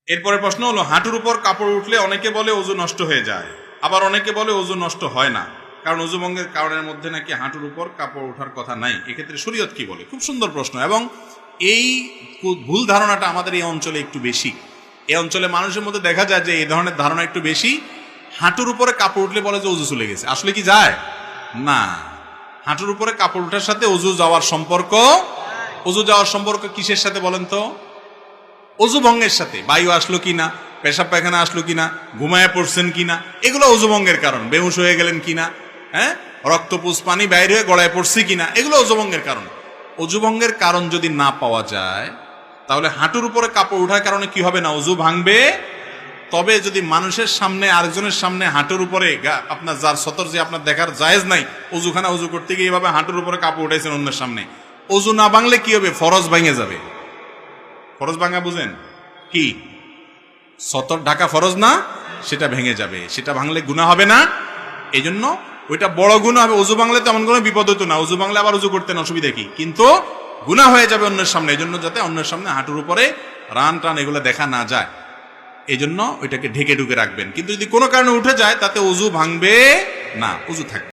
এরপরে প্রশ্ন হলো, হাঁটুর উপর কাপড় উঠলে অনেকে বলে ওযু নষ্ট হয়ে যায়, আবার অনেকে বলে ওযু নষ্ট হয় না, কারণ ওযু ভঙ্গের কারণের মধ্যে নাকি হাঁটুর উপর কাপড় ওঠার কথা নাই। এক্ষেত্রে শরীয়ত কি বলে? খুব সুন্দর প্রশ্ন, এবং এই ভুল ধারণাটা আমাদের এই অঞ্চলে একটু বেশি। এই অঞ্চলে মানুষের মধ্যে দেখা যায় যে এই ধরনের ধারণা একটু বেশি। হাঁটুর উপরে কাপড় উঠলে বলে যে ওযু চলে গেছে। আসলে কি যায় না। হাঁটুর উপরে কাপড় ওঠার সাথে ওযু যাওয়ার সম্পর্ক, ওযু যাওয়ার সম্পর্ক কিসের সাথে বলেন তো? ওযু ভঙ্গের সাথে। বায়ু আসলো কিনা, পেশাব পায়খানা আসলো কিনা, ঘুমায় পড়ছেন কিনা, এগুলো ওযু ভঙ্গের কারণ। বেহুশ হয়ে গেলেন কিনা, হ্যাঁ, রক্তপুষ পানি বাইর হয়ে গড়ায় পড়ছে কিনা, এগুলো ওযু ভঙ্গের কারণ। ওযু ভঙ্গের কারণ যদি না পাওয়া যায়, তাহলে হাঁটুর উপরে কাপড় ওঠার কারণে কি হবে না, ওযু ভাঙবে। তবে যদি মানুষের সামনে, আরেকজনের সামনে হাঁটুর উপরে আপনার যার সতর যে আপনার দেখার জায়েজ নাই, ওযুখানা ওযু করতে গিয়ে এইভাবে হাঁটুর উপরে কাপড় উঠাইছেন অন্যের সামনে, ওযু না ভাঙলে কি হবে? ফরজ ভেঙে যাবে। ফরজ ভাঙা বুঝেন কি? সতর ঢাকা ফরজ না, সেটা ভেঙে যাবে। সেটা ভাঙলে গুনাহ হবে না, এই জন্য ওইটা বড় গুনাহ হবে। ওযু ভাঙলে তেমন কোনো বিপদ হতো না, ওযু ভাঙলে আবার ওযু করতেন, অসুবিধা কি? কিন্তু গুনাহ হয়ে যাবে অন্যের সামনে। এই জন্য যাতে অন্যের সামনে হাঁটুর উপরে রান টান এগুলো দেখা না যায়, এই জন্য ওইটাকে ঢেকে ঢুকে রাখবেন। কিন্তু যদি কোনো কারণে উঠে যায়, তাতে ওযু ভাঙবে না, ওযু থাকবে।